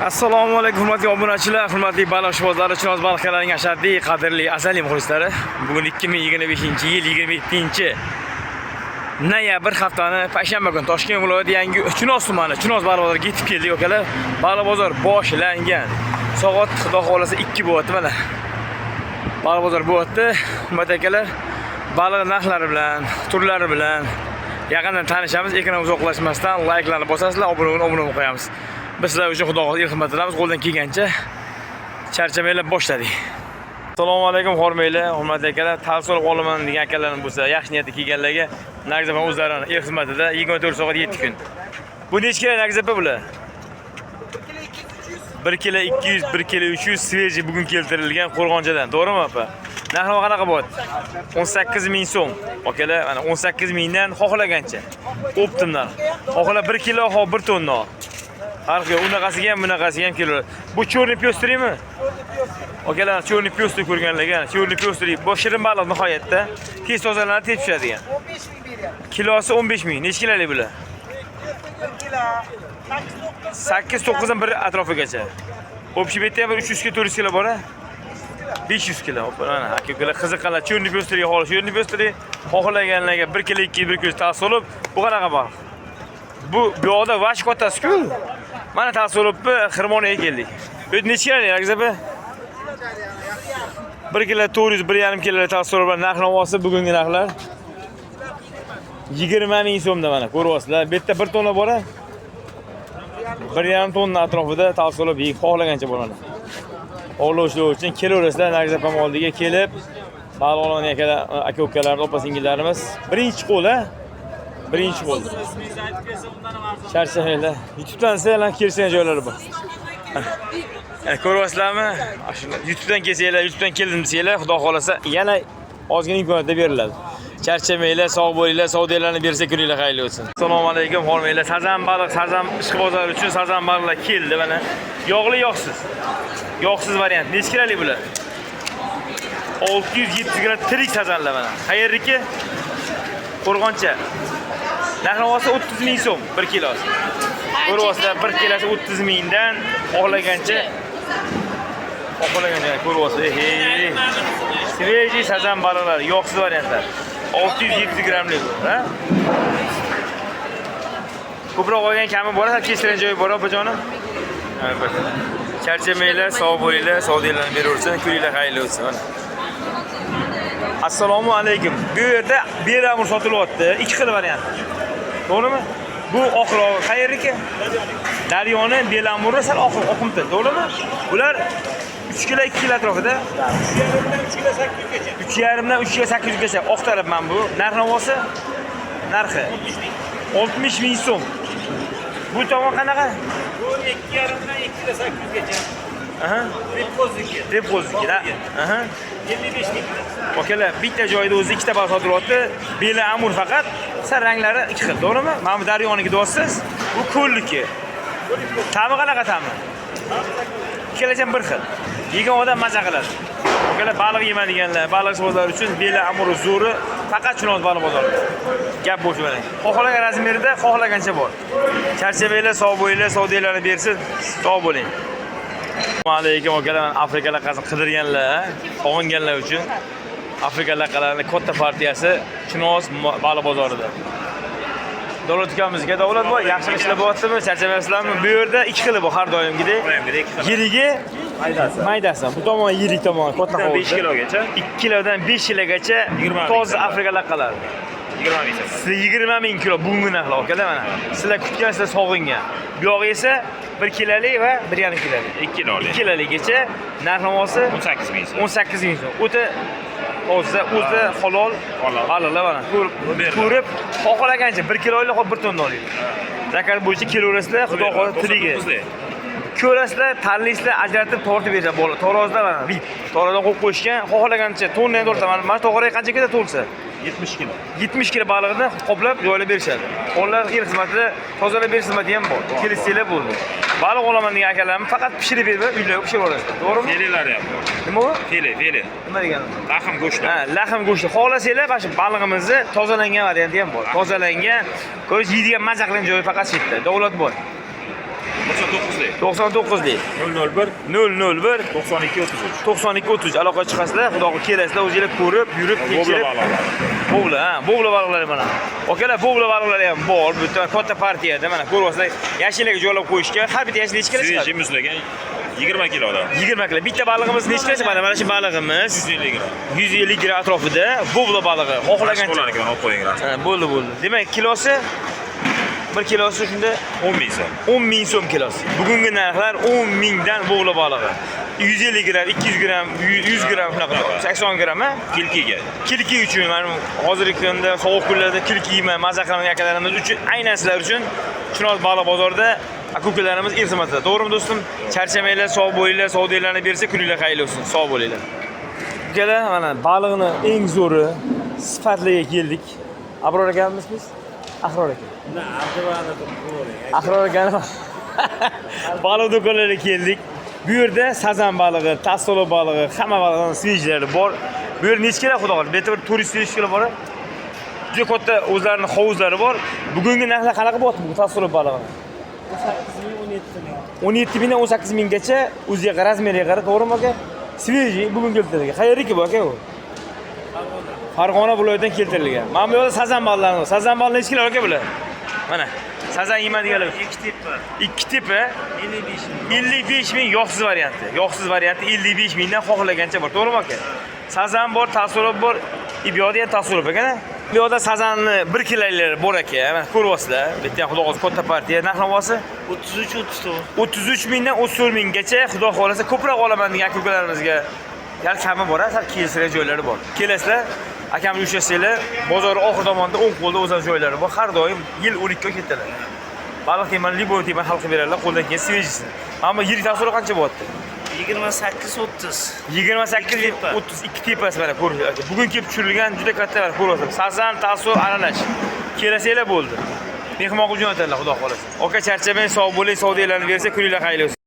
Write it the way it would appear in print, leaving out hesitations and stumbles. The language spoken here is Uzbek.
Assalomu alaykum hurmatli obunachilar, hurmatli baliqchibozlar, Chinoz baliqchilarning ashaddiy qadrli azaliy muxlislari. Bugun 2025-yil 27-noyabr haftani payshanba kuni Toshkent viloyati yangi Chinoz tumani Chinoz baliq bozoriga yetib keldik akalar. Baliq bozor boshlangan. Soat xudo xolasa 2 bo'lyapti mana. Baliq bozor bo'lyapti. Hurmatli akalar, baliq narxlari bilan, turlari bilan yaqindan tanishamiz. Ekran uzoqlashmasdan like'larni bosasizlar, obuna qo'yamiz. Biz sizlar uchun xudo xohlasa xizmat qilamiz. Qo'ldan kelgancha charchamaylar boshladik. Assalomu alaykum hurmatli akalar. Tavsiya olaman degan akalarimiz bo'lsa, yaxshi niyatda kelganlarga Nagzapa o'zlarining xizmatida 24 soat 7 kun. Bu nechta kilo Nagzapa bular? 1 kilo 200, 1 kilo 300 sveji bugun keltirilgan Qo'rg'onchadan. To'g'rimi opa? Narxi qanaqa bo'lyapti? 18.000 so'm. Akalar, mana 18.000 dan xohlagancha. Optim narx. Xohla 1 kilo, ho 1 tonna. Farq yo'q, unaqasiga ham, bunaqasiga ham kelaveradi. Bu cho'rni pyostrimi? Akalar, cho'rni pyostri ko'rganlarga, cho'rni pyostri bu shirin baliq nihoyatda tez tozalanib tez pishadigan. 15.000 beryapti. Kilosi 15.000. Nechta kiloli bular? 8-9 dan bir atrofigacha. Общий betda ham 300 ga 400 kilo bor-a? 500 kilo. Mana akalar qiziqlar, cho'rni pyostriga xohlar, cho'rni pyostri xohlaganlarga 1 kilo 2 1 kilo tavsiya olib, bu qanaqa baliq? Bu yoqda vash kattasi-ku. Mana tavsiya olib Xirmonaga keldik. Bu necha kilo Nagzapa? 1 kilo 400, 1,5 kilo tavsiya olib narxni olsa bugungi narxlar 20.000 so'mda mana ko'ryapsizlar. Bu yerda 1 tonna bor-a? 1,5 tonna atrofida tavsiya olib xohlagancha bo'ladi. O'g'loshlar uchun kelaverasizlar Nagzapa oldiga kelib, baliq olgan aka-ukalar, opa-singillarimiz birinchi qo'l-a? Birinchi qo'l. Charchamaylar. YouTube'dan sizlar kelgan joylari bor. Ko'ryapsizlarmi? YouTube'dan kelsanglar, YouTube'dan keldim desanglar, xudo xolasa yana ozgina imkoniyatda beriladi. Charchamaylar, sog' bo'linglar, savdolarni bersa kuninglar xayrli bo'lsin. Assalomu alaykum hurmatli sazan baliq, sazan ishqi bozori uchun sazan baliqlar keldi mana. Yog'li, yog'siz. Yog'siz variant. Nechta kilolik bular? 600-700 gram tirik sazanlar mana. Qayerniki? Qo'rg'oncha. Narxi olsa 30.000 so'm 1 kilosi. Ko'ryapsizlar, 1 kilosi 30.000 dan xohlagancha ko'ryapsizlar. Sveji sazan baliqlar, yog'siz variantlar. 600-700 gramlik, ha? Ko'proq olgan kami bor-a, kestirgan joyi bor-a, opajonim? Charchamaylar, sog' bo'linglar, savdolarni beraversin, kuninglar xayrli bo'lsin. Assalomu alaykum. Bu yerda beramur sotilyapti. 2 xil variant. To'g'rimi? Bu oqroq qayerniki? Daryoni belamuri sal oqimti, to'g'rimi? Bular 3 kilo 2 kilo atrofida. 3,5 dan 3 ga 800 gacha oq tarafman bu. Narxi narxi 60.000 so'm. Bu tomon qanaqa? Bu 2,5 dan 2 kilo 800 gacha. Aha. Depozitki. Aha. 25 ming. Okalar, bitta joyda o'zi ikkita baliq sotilyapti. Beli amur faqat, ranglari 2 xil, to'g'rimi? Mana bu daryoniki deyapsiz. Bu ko'lliki. Ta'mi qanaqa ta'mi? Ikkalasi bir xil. Yegan odam maza qiladi. Okalar, baliq yeydiganlar, baliqchibozlar uchun beli amur zo'ri faqat Chinoz baliq bozorida. Gap bo'sh mana. Xohlagan razmerida, xohlagancha bor. Charchamaylar, sog' bo'linglar, savdolarni bersin, sog' bo'ling. Assalomu alaykum akalar, Afrika laqasini qidirganlar, olganlar uchun Afrika laqalarining katta partiyasi Chinoz baliq bozorida. Davlat ukamizga davlat bor, yaxshi ishlar bo'lyaptimi? Charchamayapsizlarmi? Bu yerda 2 xili bor har doimgidek. Yirigi, maydasi. Bu tomon yirik tomon, katta hovuz. 5 kilogacha. 2 kilodan 5 kilogacha toza Afrika laqalari. 20.000 kilo bugungi narxlar akalar mana. Sizlar kutgansizlar sog'ingan. Bu yog'i esa 1 kilolik va 1,5 kilolik. 2 kilolik. 2 kilolikgacha narxi olsa 18.000 so'm. 18.000 so'm. O'ta halol baliqlar mana. Ko'rib, xohlagancha 1 kilolik, 1 tonna oling. Zakar bo'yicha kelaverasizlar, xudo xohlasa tiliga. Ko'rasizlar, tanlaysizlar, ajratib tortib beradi bola. Tarozda mana, bit. Tarozdan qo'yib qo'yishgan, xohlagancha tonna ham tortaman. Mana to'g'ri qancha ketadi to'lsa? 70 kilo. 70 kilo baliqni qoplab joylab berishadi. Onlar xizmatida tozalab berish xizmati ham bor. Kelishsanglar bo'ldi. Baliq olaman degan akalarimiz faqat pishirib berib, uylarga pishirib olasiz. To'g'rimi? Felelari ham bor. Nima bu? Fele. Nima degani? Lahm go'shti. Ha, lahm go'shti. Xohlasanglar, mana shu balig'imizni tozalangan varianti ham bor. Tozalangan, ko'z yeydigan maza qilgan joyi faqat shu yerda. Davlat bor. 99'lik. 99lik. 001 001 92 33. 92 30 aloqa chiqasizlar, xudoga kelasizlar, o'zingizlar ko'rib, yurib, tekshirib. Bo'g'la, ha, bo'g'la baliqlari mana. Akalar, bo'g'la baliqlari ham bor. Bu katta partiyada mana ko'ryapsizlar, yashinlarga joylab qo'yishgan. Har bitta yashin necha kilo chiqadi? Svejiy muzlagan 20 kilodan. 20 kilo. Bitta balig'imiz necha kilo chiqadi? Mana shu balig'imiz 150 gram. 150 gram atrofida bo'g'la balig'i. Xohlagancha. Xohlagan olib qo'ying. Ha, bo'ldi. Demak, kilosi 1 kilosi shunda 10 ming so'm. 10 ming so'm kilosi. Bugungi narxlar 10 mingdan bo'g'la balig'i. 150 gram, 200 gram, 100 gram shunaqa, 80 gram ha? Kilkiga. Kilki uchun mana hozirgi kunda sovuq kunlarda kilki yeyman, maza qilaman akalarimiz uchun, aynan sizlar uchun Chinoz baliq bozorida aka-ukalarimiz iltimosda. To'g'rimi do'stim? Charchamanglar, sog' bo'linglar, savdolarni bersa kuninglar xayrli bo'lsin. Sog' bo'linglar. Akalar, mana baliqni eng zo'ri sifatliga keldik. Abror akamizmi biz? Ahror aka. Ahror aka. Baliq do'konlariga keldik. Bu yerda sazan balig'i, tasolo balig'i, hamma balig'ning svejlari bor. Bu yer necha kilo xudo xohlasa? Bu yerda bir turist ishlar bor. Juda katta o'zlarining hovuzlari bor. Bugungi narxlar qanaqa bo'lyapti bu tasolo balig'i? 17 mingdan 18 minggacha o'ziga razmeriga qarab, to'g'rimi aka? Svejiy bugun keltirilgan. Qayerdagi bu aka u? Farg'ona viloyatidan keltirilgan. Mana bu yerda sazan baliqlari bor. Sazan balig'i necha kilo aka bular? Mana sazan yeyadiganlar. 2 tipi 55 ming yog'siz varianti. Yog'siz varianti 55 mingdan xohlagancha bor. To'g'rimi aka? Sazan bor, tasolib bor, ibyoda ham tasolib ekan. Bu yerda sazanni 1 kilolari bor aka. Mana ko'ryapsizlar. Bu yerda xudo xohlasa katta partiya. Narx-navosi 33 mingdan 34 minggacha xudo xohlasa ko'proq olaman degan aka-ukalarimizga yal kami bor, sal kelsirak joylari bor. Kelasizlar, akamni ushlashsanglar, bozor oxir tomonda o'ng qo'lda o'zar joylari bor. Har doim yil 12 ga ketadilar. Baliq teman, liboy teman xalqqa beradilar, qo'ldan keyin svejisi. Ammo yirik tasavvur qancha bo'lyapti? 28-30. 32 tepasi mana ko'ring aka. Bugun kelib tushirilgan juda katta var, ko'ryapsiz. Sazan, tasavvur aralash. Kelasanglar bo'ldi. Mehmonga jo'natadilar, xudo xolasa. Aka charchamang, sog' bo'ling, savdolarni bersa, kuninglar xayrli bo'lsin.